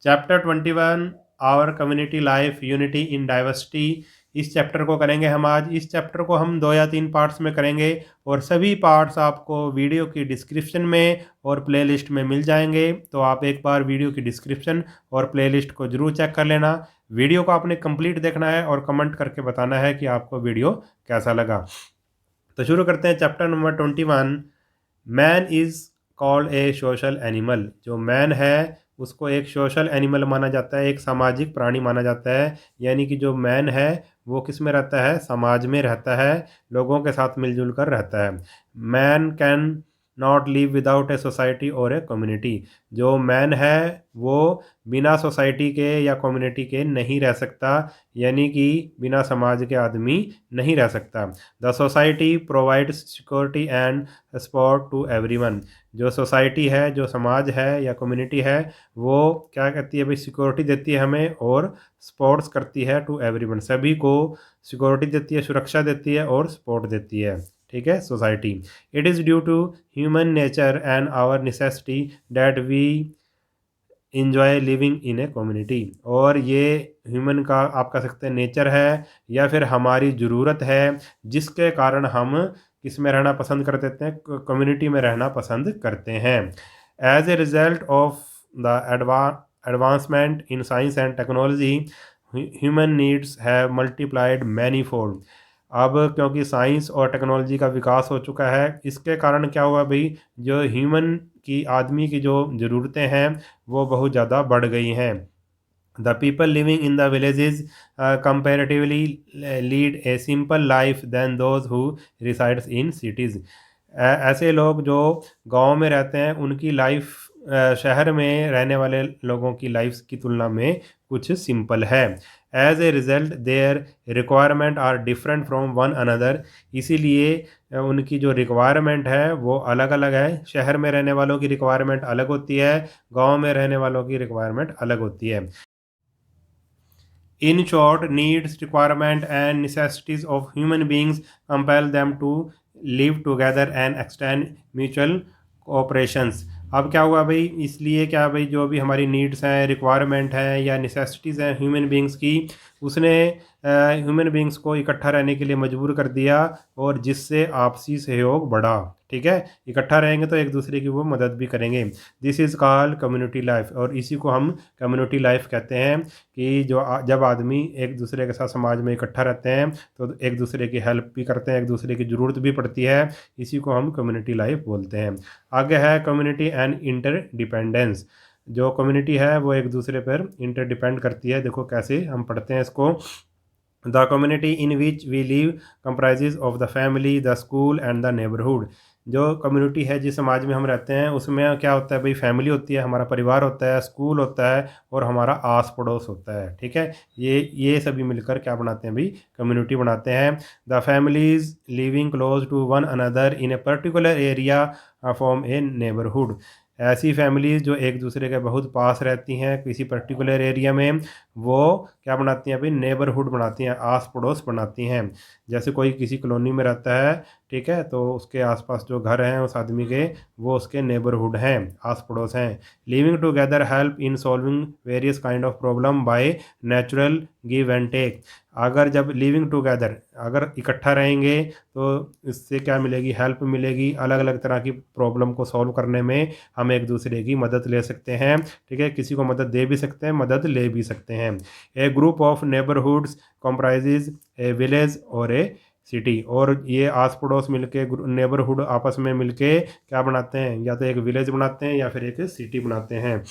Chapter 21 our community life unity in diversity. इस chapter को करेंगे हम आज। इस चैप्टर को हम 2 या 3 पार्ट्स में करेंगे और सभी पार्ट्स आपको वीडियो की डिस्क्रिप्शन में और प्लेलिस्ट में मिल जाएंगे। तो आप एक बार वीडियो की डिस्क्रिप्शन और प्लेलिस्ट को ज़रूर चेक कर लेना। वीडियो को आपने कंप्लीट देखना है और कमेंट करके बताना है कि आपको वीडियो कैसा लगा। तो शुरू करते हैं chapter number 21। Man is called a social animal. जो मैन है उसको एक सोशल एनिमल माना जाता है, एक सामाजिक प्राणी माना जाता है। यानी कि जो मैन है वो किस में रहता है, समाज में रहता है, लोगों के साथ मिलजुल कर रहता है। Man can not live without a society और ए कम्युनिटी। जो मैन है वो बिना सोसाइटी के या कम्युनिटी के नहीं रह सकता, यानी कि बिना समाज के आदमी नहीं रह सकता। The society provides security and support to everyone. जो सोसाइटी है, जो समाज है या कम्युनिटी है, वो क्या कहती है भाई, सिक्योरिटी देती है हमें और सपोर्ट्स करती है टू एवरीवन। सभी को सिक्योरिटी देती है, सुरक्षा देती है और सपोर्ट देती है। ठीक है, society. It is due to human nature and our necessity that we enjoy living in a community. और ये ह्यूमन का आप कह सकते हैं नेचर है या फिर हमारी ज़रूरत है, जिसके कारण हम किस में रहना पसंद कर देते हैं, कम्युनिटी में रहना पसंद करते हैं। As a result of the advancement in science and technology human needs have multiplied many fold. अब क्योंकि साइंस और टेक्नोलॉजी का विकास हो चुका है, इसके कारण क्या हुआ भाई, जो ह्यूमन की आदमी की जो ज़रूरतें हैं वो बहुत ज़्यादा बढ़ गई हैं। The people living in the villages comparatively lead a simple life then those who resides in cities. ऐसे लोग जो गांव में रहते हैं उनकी लाइफ शहर में रहने वाले लोगों की लाइफ की तुलना में कुछ सिंपल है। As a result their requirement are different from one another. इसीलिए उनकी जो रिक्वायरमेंट है वो अलग अलग है। शहर में रहने वालों की रिक्वायरमेंट अलग होती है, गांव में रहने वालों की रिक्वायरमेंट अलग होती है। In short, needs, requirement, and necessities of human beings compel them to live together and extend mutual cooperations। अब क्या हुआ भाई, इसलिए क्या भाई, जो भी हमारी नीड्स हैं, रिक्वायरमेंट है या नेसेसिटीज़ हैं ह्यूमन बींग्स की, उसने ह्यूमन बींग्स को इकट्ठा रहने के लिए मजबूर कर दिया और जिससे आपसी सहयोग बढ़ा। ठीक है, इकट्ठा रहेंगे तो एक दूसरे की वो मदद भी करेंगे। This is called community life, और इसी को हम कम्युनिटी लाइफ कहते हैं। कि जो जब आदमी एक दूसरे के साथ समाज में इकट्ठा रहते हैं तो एक दूसरे की हेल्प भी करते हैं, एक दूसरे की ज़रूरत भी पड़ती है। इसी को हम कम्युनिटी लाइफ बोलते हैं। आगे है कम्युनिटी एंड इंटरडिपेंडेंस। जो कम्युनिटी है वो एक दूसरे पर इंटरडिपेंड करती है। देखो कैसे हम पढ़ते हैं इसको। The community in which we live comprises of the family, the school and the neighbourhood. जो कम्युनिटी है, जिस समाज में हम रहते हैं, उसमें क्या होता है भाई, फैमिली होती है, हमारा परिवार होता है, स्कूल होता है और हमारा आस पड़ोस होता है। ठीक है, ये सभी मिलकर क्या बनाते हैं भाई, कम्युनिटी बनाते हैं। The families living close to one another in a particular area form a neighbourhood. ऐसी फैमिलीज़ जो एक दूसरे के बहुत पास रहती हैं किसी पर्टिकुलर एरिया में, वो क्या बनाती हैं भाई, नेबरहुड बनाती हैं, आस पड़ोस बनाती हैं। जैसे कोई किसी कॉलोनी में रहता है, ठीक है, तो उसके आसपास जो घर हैं उस आदमी के, वो उसके नेबरहुड हैं, आस पड़ोस हैं। Living together help in solving various kind of problem by natural give and take. अगर जब लिविंग टुगेदर, अगर इकट्ठा रहेंगे तो इससे क्या मिलेगी, हेल्प मिलेगी। अलग अलग तरह की प्रॉब्लम को सॉल्व करने में हम एक दूसरे की मदद ले सकते हैं। ठीक है, किसी को मदद दे भी सकते हैं, मदद ले भी सकते हैं। A group of neighbourhoods comprises a village और ए सिटी। और ये आस पड़ोस मिलके, नेबरहुड आपस में मिलके क्या बनाते हैं, या तो एक विलेज बनाते हैं या फिर एक सिटी बनाते हैं,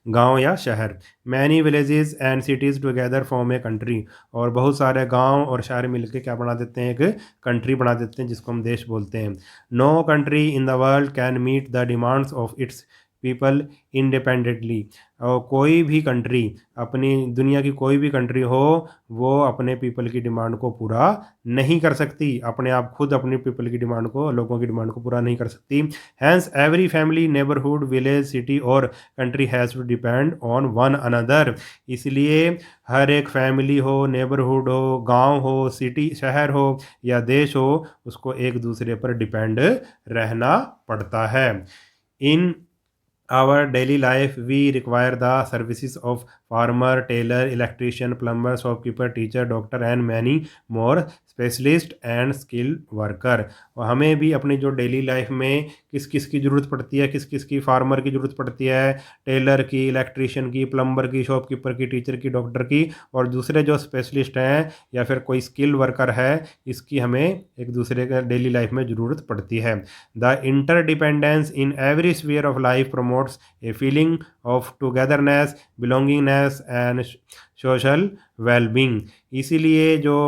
गांव या शहर। Many villages and cities together form a country. और बहुत सारे गांव और शहर मिलके क्या बना देते हैं, एक कंट्री बना देते हैं, जिसको हम देश बोलते हैं। No country in the world can meet the demands of its people independently. और कोई भी कंट्री, अपनी दुनिया की कोई भी कंट्री हो, वो अपने पीपल की डिमांड को पूरा नहीं कर सकती। अपने आप खुद अपनी पीपल की डिमांड को, लोगों की डिमांड को पूरा नहीं कर सकती। Hence every family, neighbourhood, village, city और country has to depend on one another. इसलिए हर एक फैमिली हो, नेबरहुड हो, गांव हो, सिटी, शहर हो या देश हो, उसको एक दूसरे पर डिपेंड रहना पड़ता है। इन our daily life we require the services of farmer, tailor, electrician, plumber, shopkeeper, teacher, doctor and many more specialist and skilled worker. और हमें भी अपनी जो डेली लाइफ में किस किस की ज़रूरत पड़ती है, किस किस की फार्मर की ज़रूरत पड़ती है, टेलर की, इलेक्ट्रिशियन की, प्लम्बर की, शॉपकीपर की, टीचर की, डॉक्टर की, और दूसरे जो स्पेशलिस्ट हैं या फिर कोई स्किल वर्कर है, इसकी हमें एक दूसरे के डेली लाइफ में ज़रूरत पड़ती है। The interdependence in every sphere of life promotes a feeling of togetherness, belongingness and social wellbeing. इसीलिए जो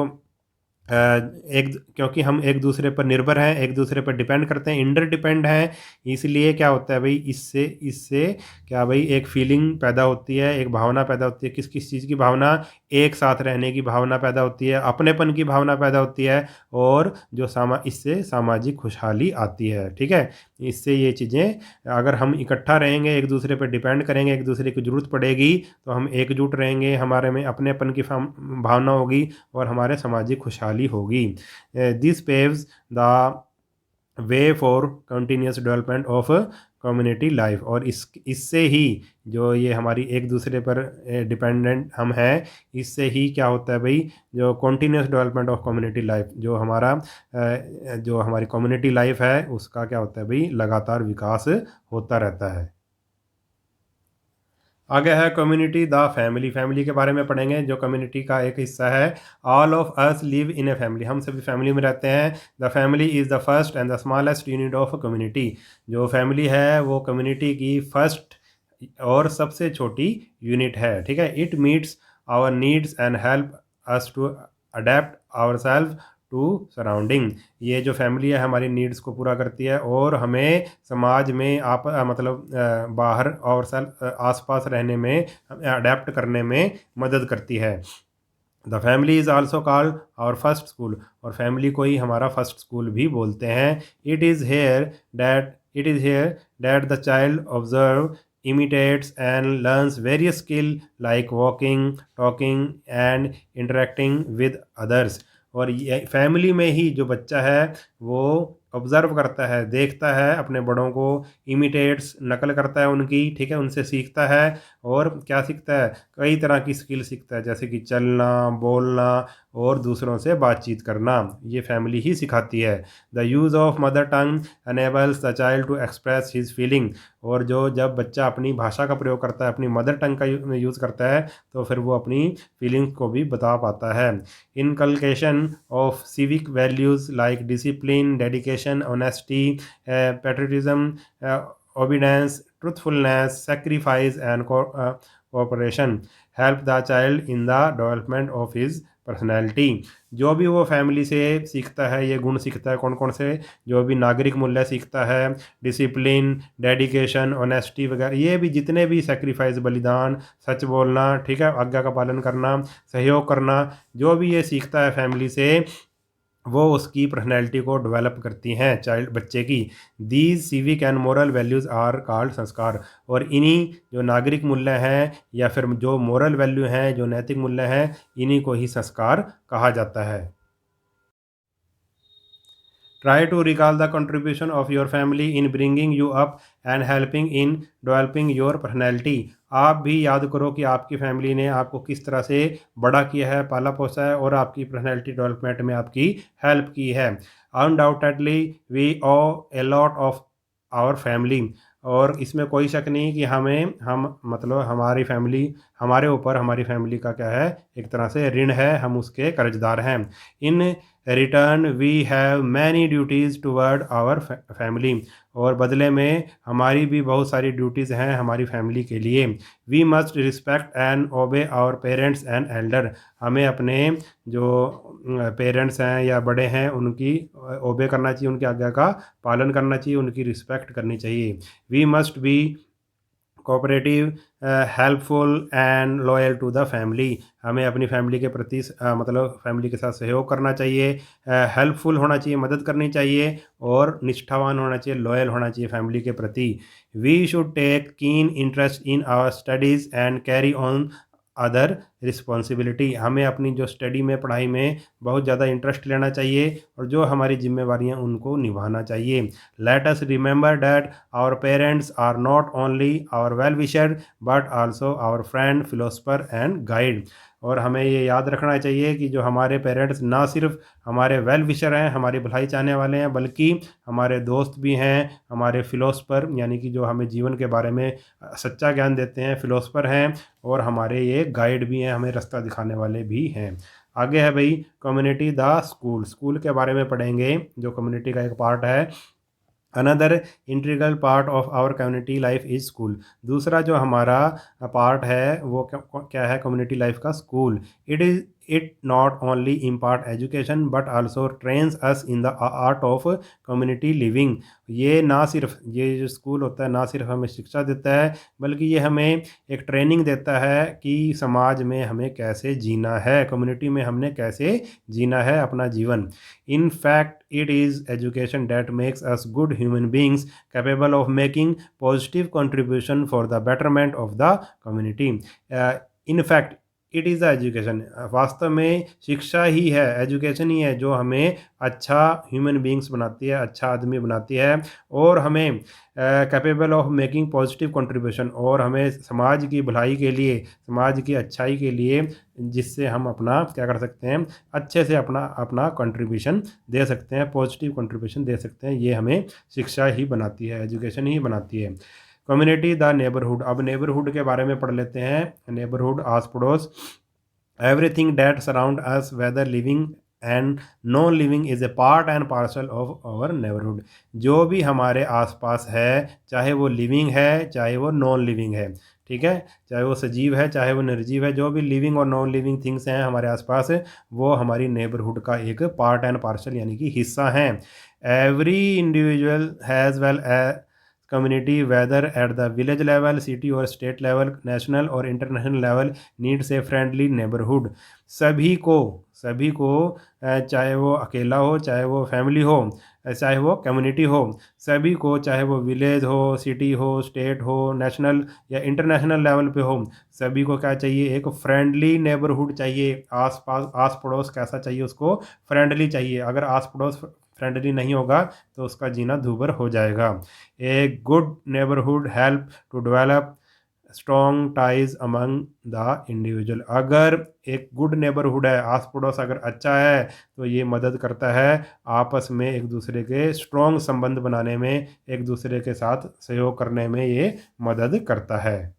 एक क्योंकि हम एक दूसरे पर निर्भर हैं, एक दूसरे पर डिपेंड करते हैं, इंटरडिपेंड हैं, इसलिए क्या होता है भाई, इससे इससे क्या भाई एक फीलिंग पैदा होती है, एक भावना पैदा होती है। किस किस चीज़ की भावना? एक साथ रहने की भावना पैदा होती है, अपनेपन की भावना पैदा होती है, और जो इससे सामाजिक खुशहाली आती है। ठीक है, इससे ये चीज़ें, अगर हम इकट्ठा रहेंगे, एक दूसरे पर डिपेंड करेंगे, एक दूसरे की ज़रूरत पड़ेगी, तो हम एकजुट रहेंगे, हमारे में अपनेपन की भावना होगी और हमारे सामाजिक खुशहाली होगी। This paves the way for continuous development of community life. और इससे ही जो ये हमारी एक दूसरे पर डिपेंडेंट हम हैं, इससे ही क्या होता है भाई, जो continuous development of community life, जो हमारी कम्युनिटी लाइफ है, उसका क्या होता है भाई, लगातार विकास होता रहता है। आगे है कम्युनिटी द फैमिली। फैमिली के बारे में पढ़ेंगे, जो कम्युनिटी का एक हिस्सा है। All of us live in a family, हम सभी फैमिली में रहते हैं। The family is the first and the smallest unit of community. जो फैमिली है वो कम्युनिटी की फर्स्ट और सबसे छोटी यूनिट है। ठीक है, it meets our needs and help us to adapt our self to surrounding. ये जो फैमिली है हमारी नीड्स को पूरा करती है और हमें समाज में बाहर और आसपास रहने में, अडेप्ट करने में मदद करती है। The family is also called our first school, और फैमिली को ही हमारा फर्स्ट स्कूल भी बोलते हैं। It is here that the child observe, imitates and learns various skill like walking, talking and interacting with others। और ये फैमिली में ही जो बच्चा है वो ऑब्ज़र्व करता है, देखता है अपने बड़ों को, इमिटेट्स नकल करता है उनकी, ठीक है, उनसे सीखता है। और क्या सीखता है? कई तरह की स्किल सीखता है, जैसे कि चलना, बोलना और दूसरों से बातचीत करना, ये फैमिली ही सिखाती है। The use of mother tongue enables the child to express his feeling. और जब बच्चा अपनी भाषा का प्रयोग करता है, अपनी मदर टंग का यूज़ करता है, तो फिर वो अपनी फीलिंग्स को भी बता पाता है। Inculcation of civic values like discipline, dedication, honesty, patriotism, obedience, truthfulness, sacrifice and cooperation help the child in the development of his personality. जो भी वो फैमिली से सीखता है, ये गुण सीखता है, कौन कौन से? जो भी नागरिक मूल्य सीखता है, डिसिप्लिन, डेडिकेशन, ऑनेस्टी वगैरह, ये भी जितने भी सेक्रीफाइस, बलिदान, सच बोलना, ठीक है, आज्ञा का पालन करना, सहयोग करना, जो भी ये सीखता है फैमिली से, वो उसकी पर्सनैलिटी को डेवलप करती हैं, बच्चे की। These civic and moral values are called sanskar. और इन्हीं जो नागरिक मूल्य हैं या फिर जो मोरल वैल्यू हैं, जो नैतिक मूल्य हैं, इन्हीं को ही संस्कार कहा जाता है। Try to recall the contribution of your family in bringing you up and helping in developing your personality। आप भी याद करो कि आपकी फैमिली ने आपको किस तरह से बड़ा किया है, पाला पोसा है और आपकी पर्सनैलिटी डेवलपमेंट में आपकी हेल्प की है। Undoubtedly we owe a lot of our family. और इसमें कोई शक नहीं कि हम मतलब हमारी फैमिली, हमारे ऊपर हमारी फैमिली का क्या है, एक तरह से ऋण है, हम उसके कर्जदार हैं। In return we have many duties toward our family. और बदले में हमारी भी बहुत सारी ड्यूटीज़ हैं हमारी फैमिली के लिए। We must respect and obey our parents and elder. हमें अपने जो पेरेंट्स हैं या बड़े हैं उनकी ओबे करना चाहिए, उनकी आज्ञा का पालन करना चाहिए, उनकी रिस्पेक्ट करनी चाहिए। We must be cooperative, helpful and loyal to the family. हमें अपनी फैमिली के प्रति मतलब फैमिली के साथ सहयोग करना चाहिए, हेल्पफुल होना चाहिए, मदद करनी चाहिए, और निष्ठावान होना चाहिए, लॉयल होना चाहिए फैमिली के प्रति। We should take keen interest in our studies and carry on other responsibility, हमें अपनी जो स्टडी में पढ़ाई में बहुत ज़्यादा इंटरेस्ट लेना चाहिए और जो हमारी जिम्मेवारियाँ उनको निभाना चाहिए। Let us remember that our parents are not only our well wisher but also our friend, philosopher and guide. और हमें ये याद रखना चाहिए कि जो हमारे पेरेंट्स ना सिर्फ हमारे वेल विशर हैं, हमारी भलाई चाहने वाले हैं, बल्कि हमारे दोस्त भी हैं, हमारे फिलोसफर यानी कि जो हमें जीवन के बारे में सच्चा ज्ञान देते हैं, फिलोसफर हैं, और हमारे ये गाइड भी हैं, हमें रास्ता दिखाने वाले भी हैं। आगे है भाई कम्युनिटी द स्कूल, स्कूल के बारे में पढ़ेंगे जो कम्युनिटी का एक पार्ट है। Another integral part of our community life is school, दूसरा जो हमारा पार्ट है वो क्या है कम्युनिटी लाइफ का, school. It not only impart education but also trains us in the art of community living, ये ना सिर्फ ये जो स्कूल होता है ना सिर्फ हमें शिक्षा देता है, बल्कि ये हमें एक ट्रेनिंग देता है कि समाज में हमें कैसे जीना है, कम्युनिटी में हमने कैसे जीना है अपना जीवन। In fact, it is education that makes us good human beings capable of making positive contribution for the betterment of the community. In fact, it is the education, वास्तव में शिक्षा ही है, एजुकेशन ही है जो हमें अच्छा ह्यूमन बींग्स बनाती है, अच्छा आदमी बनाती है, और हमें capable of making positive contribution, और हमें समाज की भलाई के लिए, समाज की अच्छाई के लिए, जिससे हम अपना क्या कर सकते हैं, अच्छे से अपना अपना कंट्रीब्यूशन दे सकते हैं, पॉजिटिव कंट्रीब्यूशन दे सकते हैं, ये हमें शिक्षा ही बनाती है, एजुकेशन ही बनाती है। कम्युनिटी द नेबरहुड, अब नेबरहुड के बारे में पढ़ लेते हैं। नेबरहुड आस पड़ोस, everything that surround us whether living and non living is a part and parcel of our neighbourhood, जो भी हमारे आसपास है, चाहे वो लिविंग है चाहे वो नॉन लिविंग है, ठीक है, चाहे वो सजीव है चाहे वो निर्जीव है, जो भी लिविंग और नॉन लिविंग थिंग्स हैं हमारे आसपास, वो हमारी नेबरहुड का एक पार्ट एंड पार्सल यानी कि हिस्सा हैं। Every individual has well community, whether at the village level, city or state level, national और international level, needs a friendly neighbourhood, सभी को चाहे वो अकेला हो, चाहे वो फैमिली हो, चाहे वो कम्युनिटी हो, सभी को, चाहे वो विलेज हो, सिटी हो, स्टेट हो, नेशनल या इंटरनेशनल लेवल पे हो, सभी को क्या चाहिए, एक फ्रेंडली नेबरहुड चाहिए। आस पास आस पड़ोस कैसा चाहिए, उसको फ्रेंडली चाहिए। अगर आस पड़ोस फ्रेंडली नहीं होगा तो उसका जीना दूभर हो जाएगा। A good neighbourhood help to develop strong ties among the individual, अगर एक गुड नेबरहुड है, आस पड़ोस अगर अच्छा है, तो ये मदद करता है आपस में एक दूसरे के स्ट्रॉन्ग संबंध बनाने में, एक दूसरे के साथ सहयोग करने में ये मदद करता है।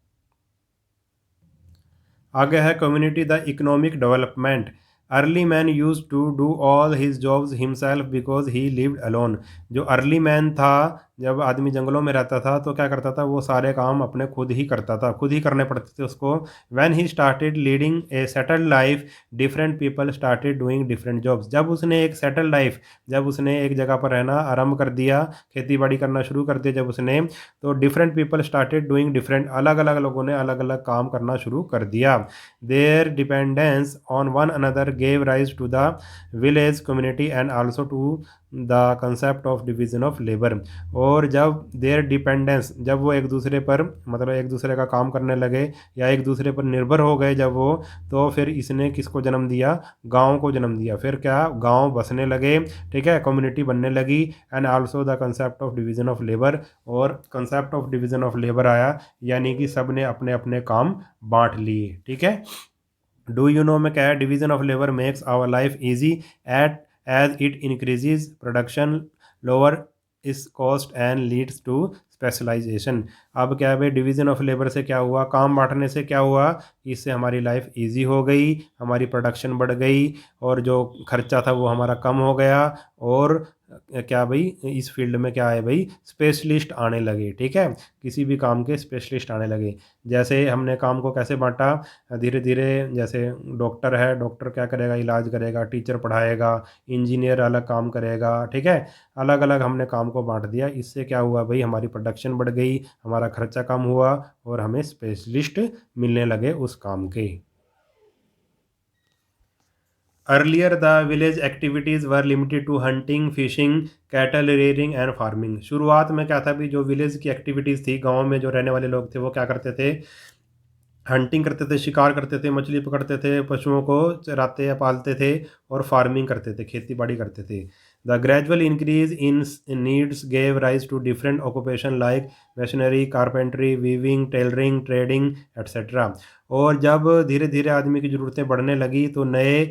आगे है community the economic development, early man use to do all his jobs himself because he lived alone, जो अर्ली मैन था, जब आदमी जंगलों में रहता था तो क्या करता था, वो सारे काम अपने खुद ही करता था, खुद ही करने पड़ते थे उसको। When he started leading a settled life different people started doing different jobs, जब उसने एक सेटल्ड लाइफ, जब उसने एक जगह पर रहना आरंभ कर दिया, खेती बाड़ी करना शुरू कर दिया जब उसने, तो different people started doing different, अलग अलग लोगों ने अलग अलग काम करना शुरू कर दिया। Their dependence on one another gave rise to the village community and also to the concept of division of labour, और जब देयर डिपेंडेंस, जब वो एक दूसरे पर, मतलब एक दूसरे का काम करने लगे या एक दूसरे पर निर्भर हो गए जब वो, तो फिर इसने किसको जन्म दिया, गाँव को जन्म दिया। फिर क्या, गाँव बसने लगे, ठीक है, कम्युनिटी बनने लगी, and also the concept of division of labour, और concept of division of labour आया, यानी कि सब ने अपने अपने काम बांट लिए, ठीक है। डू यू नो में क्या है, division of labour makes our life easy at as it increases production, lowers cost and leads to specialisation. अब क्या है भाई, डिवीज़न ऑफ लेबर से क्या हुआ, काम बांटने से क्या हुआ, इससे हमारी लाइफ इजी हो गई, हमारी प्रोडक्शन बढ़ गई, और जो खर्चा था वो हमारा कम हो गया, और क्या भाई, इस फील्ड में क्या है भाई, स्पेशलिस्ट आने लगे, ठीक है, किसी भी काम के स्पेशलिस्ट आने लगे। जैसे हमने काम को कैसे बांटा, धीरे धीरे, जैसे डॉक्टर है, डॉक्टर क्या करेगा, इलाज करेगा, टीचर पढ़ाएगा, इंजीनियर अलग काम करेगा, ठीक है, अलग अलग हमने काम को बांट दिया। इससे क्या हुआ भाई, हमारी प्रोडक्शन बढ़ गई, हमारा खर्चा कम हुआ, और हमें स्पेशलिस्ट मिलने लगे उस काम के। Earlier the village activities were limited to hunting, fishing, cattle rearing and farming. शुरुआत में क्या था भी, जो विलेज की एक्टिविटीज़ थी, गाँव में जो रहने वाले लोग थे वो क्या करते थे, हंटिंग करते थे, शिकार करते थे, मछली पकड़ते थे, पशुओं को चराते या पालते थे, और फार्मिंग करते थे, खेती बाड़ी करते थे। The gradual increase in needs gave rise to different occupation like machinery, carpentry, weaving, tailoring, trading etcetera. और जब धीरे धीरे आदमी की ज़रूरतें बढ़ने लगी तो नए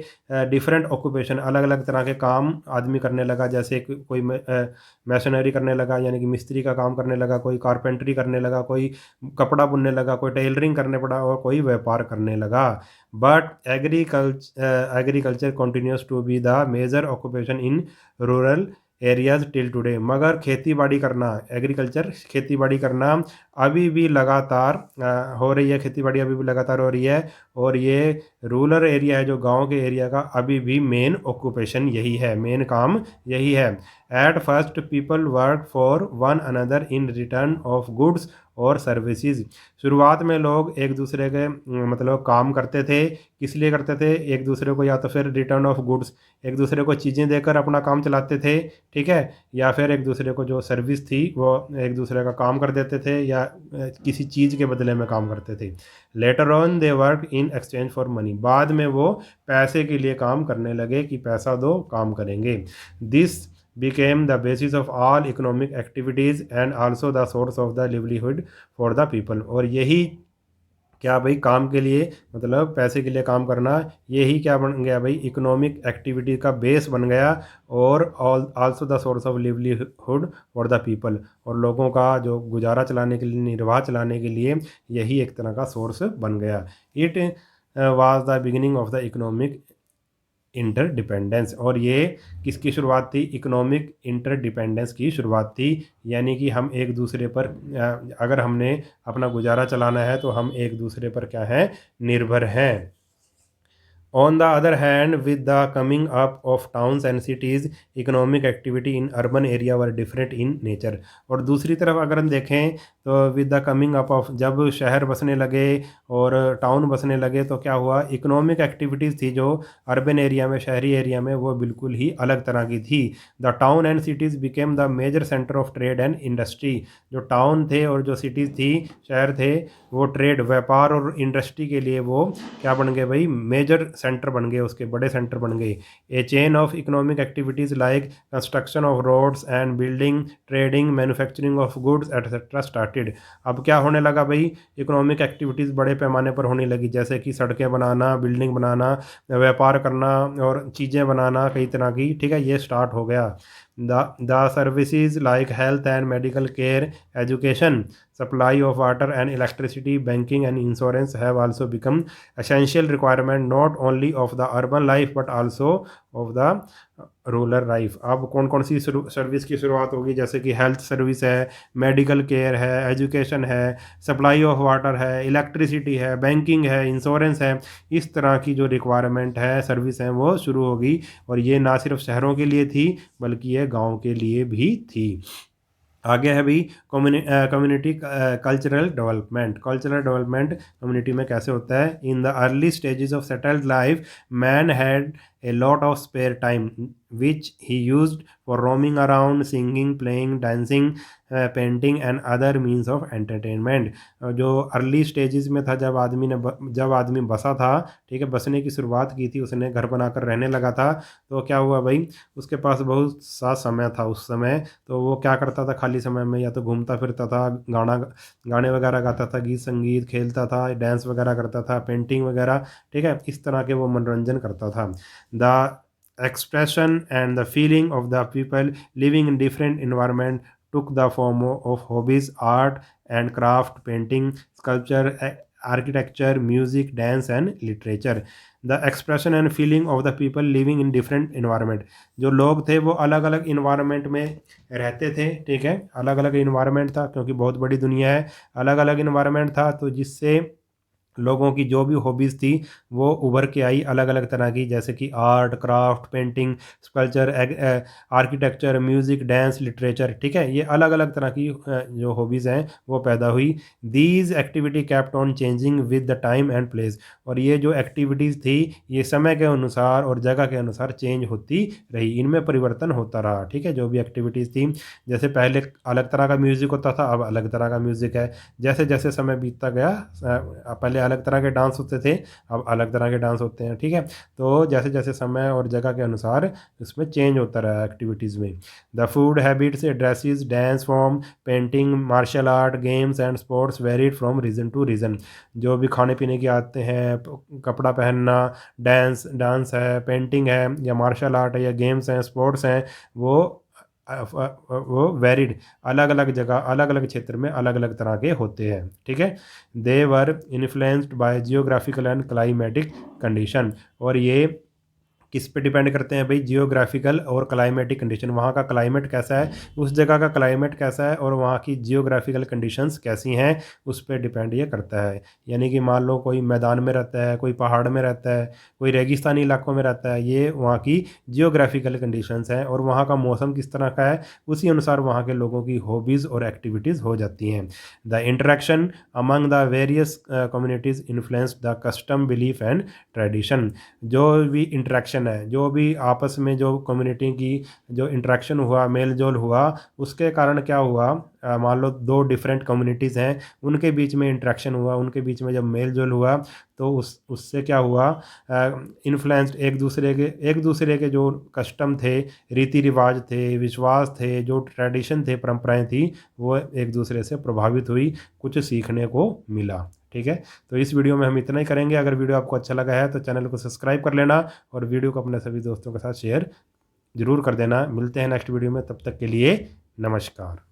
डिफरेंट ऑक्यूपेशन, अलग अलग तरह के काम आदमी करने लगा। जैसे कोई मशीनरी करने लगा, यानी कि मिस्त्री का काम करने लगा, कोई कारपेंट्री करने लगा, कोई कपड़ा बुनने लगा, कोई टेलरिंग करने पड़ा, और कोई व्यापार करने लगा। But agriculture continues to be the major occupation in rural areas till today. मगर खेती बाड़ी करना, एग्रीकल्चर खेती बाड़ी करना अभी भी लगातार हो रही है, खेती बाड़ी अभी भी लगातार हो रही है। और ये रूरल एरिया है, जो गांव के एरिया का, अभी भी मेन ऑक्यूपेशन यही है, मेन काम यही है। At first people work for one another in return of goods और सर्विसेज। शुरुआत में लोग एक दूसरे के मतलब काम करते थे। किस लिए करते थे? एक दूसरे को या तो फिर रिटर्न ऑफ गुड्स, एक दूसरे को चीज़ें देकर अपना काम चलाते थे, ठीक है, या फिर एक दूसरे को जो सर्विस थी वो एक दूसरे का काम कर देते थे, या किसी चीज़ के बदले में काम करते थे। Later on they work in exchange for money. बाद में वो पैसे के लिए काम करने लगे कि पैसा दो, काम करेंगे। This became the basis of all economic activities and also the source of the livelihood for the people। और यही क्या भाई, काम के लिए मतलब पैसे के लिए काम करना, यही क्या बन गया भाई, इकोनॉमिक एक्टिविटी का बेस बन गया। और also the source of livelihood for the people. और लोगों का जो गुजारा चलाने के लिए, निर्वाह चलाने के लिए यही एक तरह का सोर्स बन गया। It was the beginning of the economic interdependence. और ये किसकी शुरुआत थी? इकोनॉमिक इंटरडिपेंडेंस की शुरुआत थी। यानी कि हम एक दूसरे पर अगर हमने अपना गुजारा चलाना है तो हम एक दूसरे पर क्या है, निर्भर हैं। On the other hand, with the coming up of towns and cities, economic activity in urban area were different in nature। और दूसरी तरफ अगर हम देखें तो with the coming up of, जब शहर बसने लगे और टाउन बसने लगे तो क्या हुआ, इकोनॉमिक एक्टिविटीज़ थी जो अर्बन एरिया में, शहरी एरिया में, वो बिल्कुल ही अलग तरह की थी। The town and cities became the major centre of trade and industry. जो टाउन थे और जो सिटीज़ थी, शहर थे, वो ट्रेड, व्यापार और इंडस्ट्री के लिए वो क्या बन गए भाई, मेजर सेंटर बन गए, उसके बड़े सेंटर बन गए। A chain of economic activities like construction of roads and building, trading, manufacturing of goods etcetera started. अब क्या होने लगा भाई, इकोनॉमिक एक्टिविटीज़ बड़े पैमाने पर होने लगी, जैसे कि सड़कें बनाना, बिल्डिंग बनाना, व्यापार करना और चीज़ें बनाना कई तरह की, ठीक है, ये स्टार्ट हो गया। The services like health and medical care, education, supply of water and electricity, banking and insurance have also become essential requirement not only of the urban life but also of the rural life. अब कौन कौन सी service की शुरुआत होगी? जैसे कि health service है, medical care है, एजुकेशन है, सप्लाई ऑफ वाटर है, इलेक्ट्रिसिटी है, बैंकिंग है, इंश्योरेंस है। इस तरह की जो रिक्वायरमेंट है, सर्विस हैं, वो शुरू होगी। और ये ना सिर्फ शहरों के लिए थी बल्कि ये गाँव के लिए भी थी। आगे है भाई community cultural development. Cultural development community में कैसे होता है? In the early stages of settled life, man had a lot of spare time which he used for roaming around, singing, playing, dancing, painting and other means of entertainment। जो early stages में था, जब आदमी बसा था, ठीक है, बसने की शुरुआत की थी, उसने घर बनाकर रहने लगा था, तो क्या हुआ भाई, उसके पास बहुत सा समय था उस समय। तो वो क्या करता था खाली समय में? या तो घूमता फिरता था, गाने वगैरह गाता था, गीत संगीत खेलता था, डांस वगैरह करता था, पेंटिंग वगैरह, ठीक है, इस तरह के वो मनोरंजन करता था। The expression and the feeling of the people living in different environment took the form of hobbies, art and craft, painting, sculpture, architecture, music, dance and literature। The expression and feeling of the people living in different environment। जो लोग थे वो अलग अलग environment में रहते थे, ठीक है, अलग अलग इन्वायरमेंट था, क्योंकि बहुत बड़ी दुनिया है, अलग अलग इन्वायरमेंट था, तो जिससे लोगों की जो भी हॉबीज़ थी वो उभर के आई अलग अलग तरह की, जैसे कि art, craft, painting, sculpture, architecture, music, dance, literature, ठीक है, ये अलग अलग तरह की जो हॉबीज़ हैं वो पैदा हुई। These activity kept on changing with the time and place. और ये जो एक्टिविटीज़ थी ये समय के अनुसार और जगह के अनुसार चेंज होती रही, इनमें परिवर्तन होता रहा, ठीक है। जो भी एक्टिविटीज़ थी, जैसे पहले अलग तरह का म्यूज़िक होता था, अब अलग तरह का म्यूज़िक है। जैसे जैसे समय बीतता गया, पहले अलग तरह के डांस होते थे, अब अलग तरह के डांस होते हैं। ठीक है, तो जैसे जैसे समय और जगह के अनुसार इसमें चेंज होता रहा एक्टिविटीज़ में। The food habits, dresses, dance form, painting, martial art, games and sports varied from region to region. जो भी खाने पीने की आदतें हैं, कपड़ा पहनना, डांस है, पेंटिंग है, या मार्शल आर्ट है, या गेम्स हैं, स्पोर्ट्स हैं, वो वेरिड, अलग अलग जगह अलग अलग क्षेत्र में अलग अलग तरह के होते हैं। ठीक है, they were influenced by geographical and climatic condition. और ये किस पे डिपेंड करते हैं भाई? जियोग्राफिकल और क्लाइमेटिक कंडीशन, वहाँ का क्लाइमेट कैसा है, उस जगह का क्लाइमेट कैसा है, और वहाँ की जियोग्राफिकल कंडीशंस कैसी हैं, उस पर डिपेंड ये करता है। यानी कि मान लो कोई मैदान में रहता है, कोई पहाड़ में रहता है, कोई रेगिस्तानी इलाकों में रहता है, ये वहाँ की जियोग्राफिकल कंडीशंस हैं, और वहाँ का मौसम किस तरह का है, उसी अनुसार वहाँ के लोगों की हॉबीज़ और एक्टिविटीज़ हो जाती हैं। The interaction among the various communities influence the custom, belief and tradition. जो भी इंटरेक्शन है, जो भी आपस में जो कम्युनिटी की जो इंटरेक्शन हुआ, मेल जोल हुआ, उसके कारण क्या हुआ, मान लो दो डिफरेंट कम्युनिटीज़ हैं, उनके बीच में इंटरेक्शन हुआ, उनके बीच में जब मेल जोल हुआ, तो उससे क्या हुआ, इन्फ्लुएंस्ड एक दूसरे के जो कस्टम थे, रीति रिवाज थे, विश्वास थे, जो ट्रेडिशन थे, परंपराएं थी, वो एक दूसरे से प्रभावित हुई, कुछ सीखने को मिला। ठीक है, तो इस वीडियो में हम इतना ही करेंगे। अगर वीडियो आपको अच्छा लगा है तो चैनल को सब्सक्राइब कर लेना, और वीडियो को अपने सभी दोस्तों के साथ शेयर ज़रूर कर देना। मिलते हैं नेक्स्ट वीडियो में, तब तक के लिए नमस्कार।